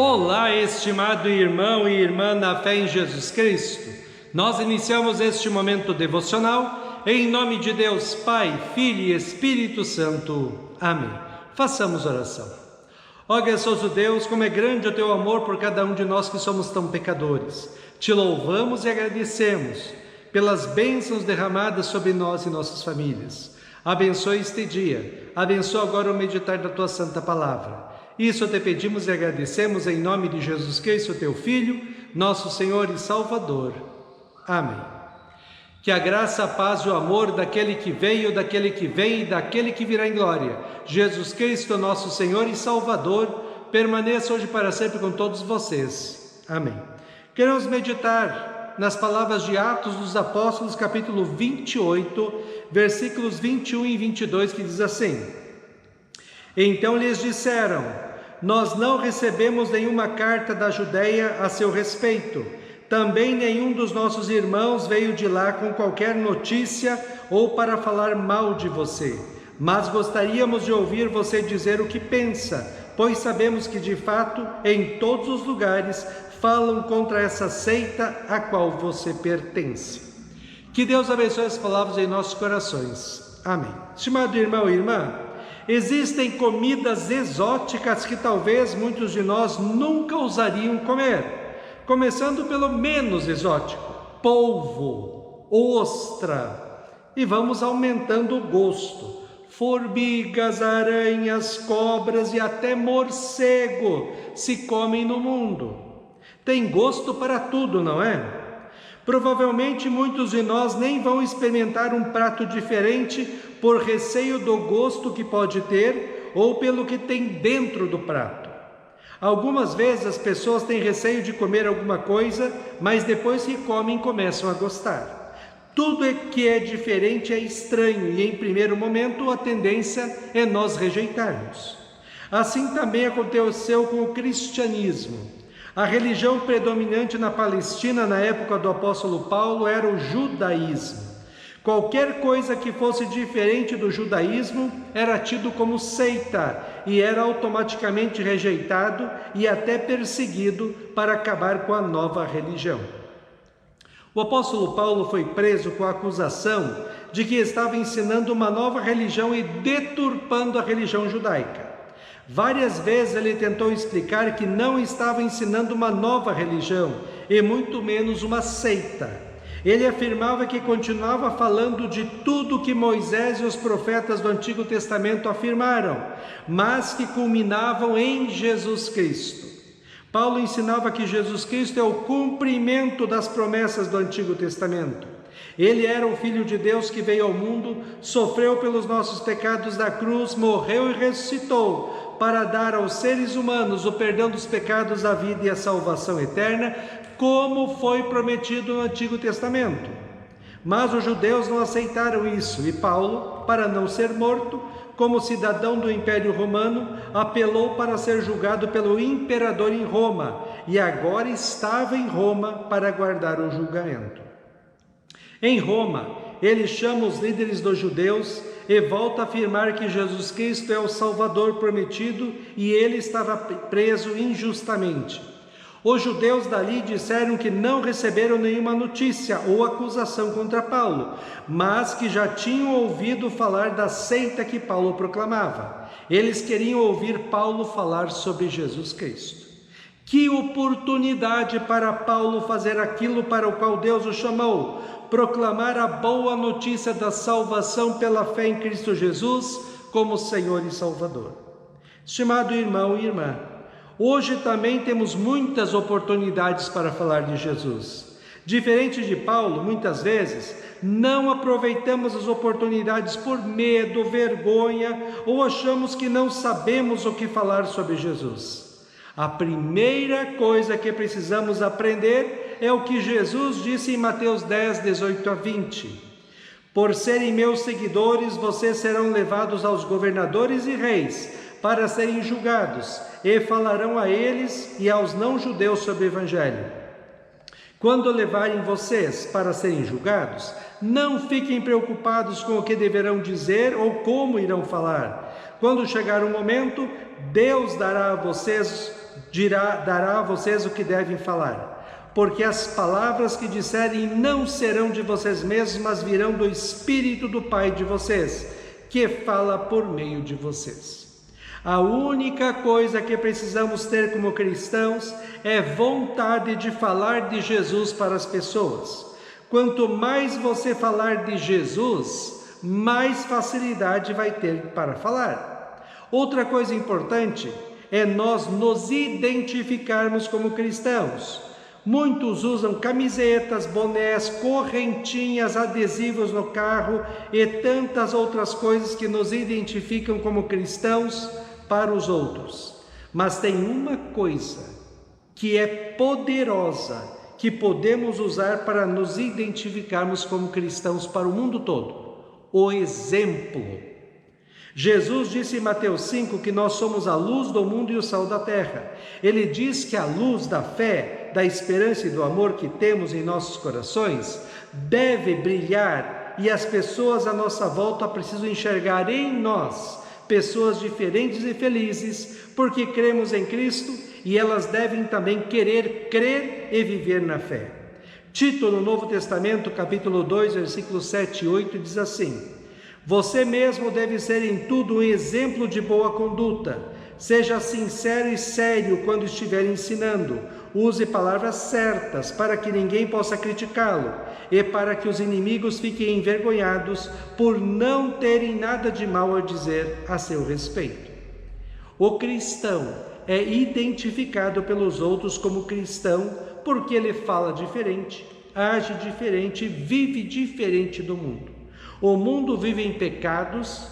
Olá, estimado irmão e irmã na fé em Jesus Cristo. Nós iniciamos este momento devocional em nome de Deus Pai, Filho e Espírito Santo. Amém. Façamos oração. Ó gracioso Deus, como é grande o teu amor por cada um de nós que somos tão pecadores. Te louvamos e agradecemos pelas bênçãos derramadas sobre nós e nossas famílias. Abençoe este dia, abençoa agora o meditar da tua santa palavra. Isso te pedimos e agradecemos em nome de Jesus Cristo, teu Filho, nosso Senhor e Salvador. Amém. Que a graça, a paz e o amor daquele que veio, daquele que vem e daquele que virá em glória, Jesus Cristo, nosso Senhor e Salvador, permaneça hoje para sempre com todos vocês. Amém. Queremos meditar nas palavras de Atos dos Apóstolos, capítulo 28, versículos 21 e 22, que diz assim: Então lhes disseram: Nós não recebemos nenhuma carta da Judeia a seu respeito. Também nenhum dos nossos irmãos veio de lá com qualquer notícia ou para falar mal de você. Mas gostaríamos de ouvir você dizer o que pensa, pois sabemos que de fato em todos os lugares falam contra essa seita a qual você pertence. Que Deus abençoe as palavras em nossos corações. Amém. Estimado irmão e irmã, existem comidas exóticas que talvez muitos de nós nunca ousariam comer, começando pelo menos exótico: polvo, ostra, e vamos aumentando o gosto. Formigas, aranhas, cobras e até morcego se comem no mundo. Tem gosto para tudo, não é? Provavelmente muitos de nós nem vão experimentar um prato diferente por receio do gosto que pode ter ou pelo que tem dentro do prato. Algumas vezes as pessoas têm receio de comer alguma coisa, mas depois que comem começam a gostar. Tudo que é diferente é estranho e em primeiro momento a tendência é nós rejeitarmos. Assim também aconteceu com o cristianismo. A religião predominante na Palestina na época do apóstolo Paulo era o judaísmo. Qualquer coisa que fosse diferente do judaísmo era tido como seita e era automaticamente rejeitado e até perseguido para acabar com a nova religião. O apóstolo Paulo foi preso com a acusação de que estava ensinando uma nova religião e deturpando a religião judaica. Várias vezes ele tentou explicar que não estava ensinando uma nova religião e muito menos uma seita. Ele afirmava que continuava falando de tudo que Moisés e os profetas do Antigo Testamento afirmaram, mas que culminavam em Jesus Cristo. Paulo ensinava que Jesus Cristo é o cumprimento das promessas do Antigo Testamento. Ele era o Filho de Deus que veio ao mundo, sofreu pelos nossos pecados na cruz, morreu e ressuscitou para dar aos seres humanos o perdão dos pecados, a vida e a salvação eterna, como foi prometido no Antigo Testamento. Mas os judeus não aceitaram isso e Paulo, para não ser morto, como cidadão do Império Romano, apelou para ser julgado pelo imperador em Roma e agora estava em Roma para aguardar o julgamento. Em Roma, ele chama os líderes dos judeus e volta a afirmar que Jesus Cristo é o Salvador prometido e ele estava preso injustamente. Os judeus dali disseram que não receberam nenhuma notícia ou acusação contra Paulo, mas que já tinham ouvido falar da seita que Paulo proclamava. Eles queriam ouvir Paulo falar sobre Jesus Cristo. Que oportunidade para Paulo fazer aquilo para o qual Deus o chamou: proclamar a boa notícia da salvação pela fé em Cristo Jesus como Senhor e Salvador. Estimado irmão e irmã, hoje também temos muitas oportunidades para falar de Jesus. Diferente de Paulo, muitas vezes não aproveitamos as oportunidades por medo, vergonha ou achamos que não sabemos o que falar sobre Jesus. A primeira coisa que precisamos aprender é o que Jesus disse em Mateus 10, 18 a 20. Por serem meus seguidores, vocês serão levados aos governadores e reis para serem julgados, e falarão a eles e aos não-judeus sobre o Evangelho. Quando levarem vocês para serem julgados, não fiquem preocupados com o que deverão dizer ou como irão falar. Quando chegar o momento, Deus dará a vocês dará a vocês o que devem falar, porque as palavras que disserem não serão de vocês mesmos, mas virão do Espírito do Pai de vocês, que fala por meio de vocês. A única coisa que precisamos ter como cristãos é vontade de falar de Jesus para as pessoas. Quanto mais você falar de Jesus, mais facilidade vai ter para falar. Outra coisa importante é nós nos identificarmos como cristãos. Muitos usam camisetas, bonés, correntinhas, adesivos no carro e tantas outras coisas que nos identificam como cristãos para os outros. Mas tem uma coisa que é poderosa, que podemos usar para nos identificarmos como cristãos para o mundo todo: o exemplo. Jesus disse em Mateus 5 que nós somos a luz do mundo e o sal da terra. Ele diz que a luz da fé, da esperança e do amor que temos em nossos corações deve brilhar, e as pessoas à nossa volta precisam enxergar em nós pessoas diferentes e felizes, porque cremos em Cristo, e elas devem também querer crer e viver na fé. Tito, no Novo Testamento, capítulo 2, versículos 7 e 8, diz assim: você mesmo deve ser em tudo um exemplo de boa conduta. Seja sincero e sério quando estiver ensinando. Use palavras certas para que ninguém possa criticá-lo e para que os inimigos fiquem envergonhados por não terem nada de mal a dizer a seu respeito. O cristão é identificado pelos outros como cristão porque ele fala diferente, age diferente, vive diferente do mundo. O mundo vive em pecados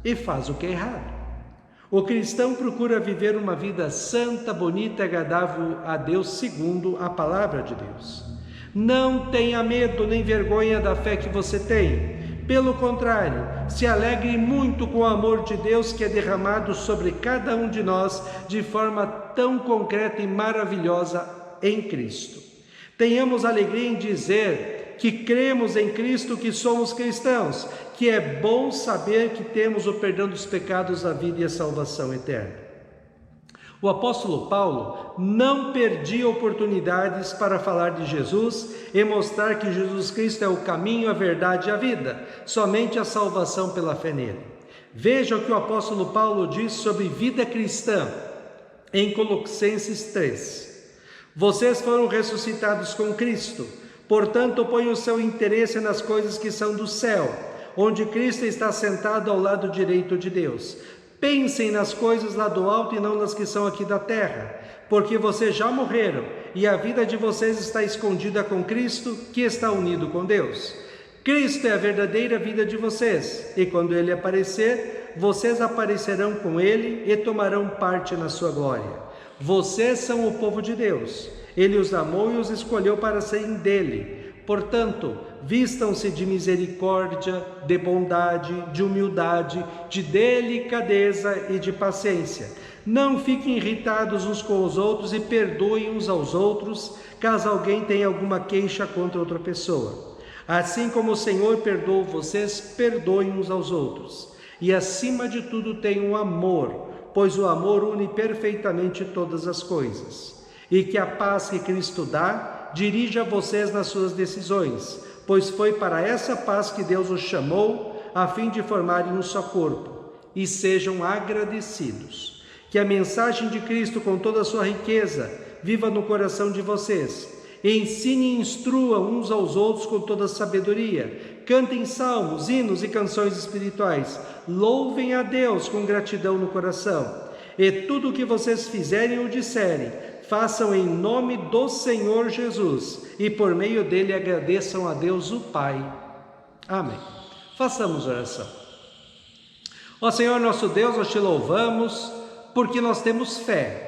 e faz o que é errado. O cristão procura viver uma vida santa, bonita e agradável a Deus segundo a palavra de Deus. Não tenha medo nem vergonha da fé que você tem. Pelo contrário, se alegre muito com o amor de Deus que é derramado sobre cada um de nós de forma tão concreta e maravilhosa em Cristo. Tenhamos alegria em dizer que cremos em Cristo, que somos cristãos, que é bom saber que temos o perdão dos pecados, a vida e a salvação eterna. O apóstolo Paulo não perdia oportunidades para falar de Jesus e mostrar que Jesus Cristo é o caminho, a verdade e a vida, somente a salvação pela fé nele. Veja o que o apóstolo Paulo diz sobre vida cristã em Colossenses 3. Vocês foram ressuscitados com Cristo. Portanto, ponha o seu interesse nas coisas que são do céu, onde Cristo está sentado ao lado direito de Deus. Pensem nas coisas lá do alto e não nas que são aqui da terra, porque vocês já morreram e a vida de vocês está escondida com Cristo, que está unido com Deus. Cristo é a verdadeira vida de vocês, e quando Ele aparecer, vocês aparecerão com Ele e tomarão parte na sua glória. Vocês são o povo de Deus. Ele os amou e os escolheu para serem dele. Portanto, vistam-se de misericórdia, de bondade, de humildade, de delicadeza e de paciência. Não fiquem irritados uns com os outros e perdoem uns aos outros, caso alguém tenha alguma queixa contra outra pessoa. Assim como o Senhor perdoou vocês, perdoem uns aos outros. E acima de tudo tenham amor, pois o amor une perfeitamente todas as coisas. E que a paz que Cristo dá dirija vocês nas suas decisões, pois foi para essa paz que Deus os chamou, a fim de formarem um só corpo. E sejam agradecidos. Que a mensagem de Cristo, com toda a sua riqueza, viva no coração de vocês. Ensine e instrua uns aos outros com toda a sabedoria. Cantem salmos, hinos e canções espirituais. Louvem a Deus com gratidão no coração. E tudo o que vocês fizerem ou disserem, façam em nome do Senhor Jesus, e por meio dele agradeçam a Deus o Pai. Amém. Façamos oração. Ó Senhor nosso Deus, nós te louvamos, porque nós temos fé.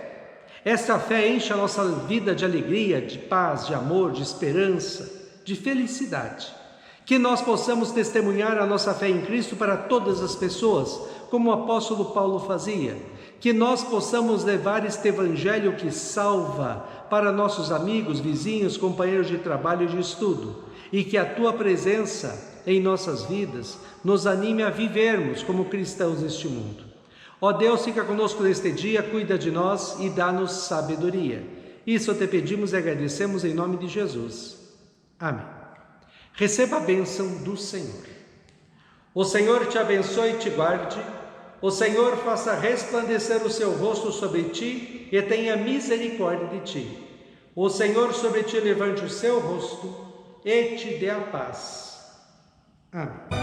Essa fé enche a nossa vida de alegria, de paz, de amor, de esperança, de felicidade. Que nós possamos testemunhar a nossa fé em Cristo para todas as pessoas, como o apóstolo Paulo fazia. Que nós possamos levar este evangelho que salva para nossos amigos, vizinhos, companheiros de trabalho e de estudo. E que a tua presença em nossas vidas nos anime a vivermos como cristãos neste mundo. Ó Deus, fica conosco neste dia, cuida de nós e dá-nos sabedoria. Isso te pedimos e agradecemos em nome de Jesus. Amém. Receba a bênção do Senhor. O Senhor te abençoe e te guarde. O Senhor faça resplandecer o seu rosto sobre ti e tenha misericórdia de ti. O Senhor sobre ti levante o seu rosto e te dê a paz. Amém.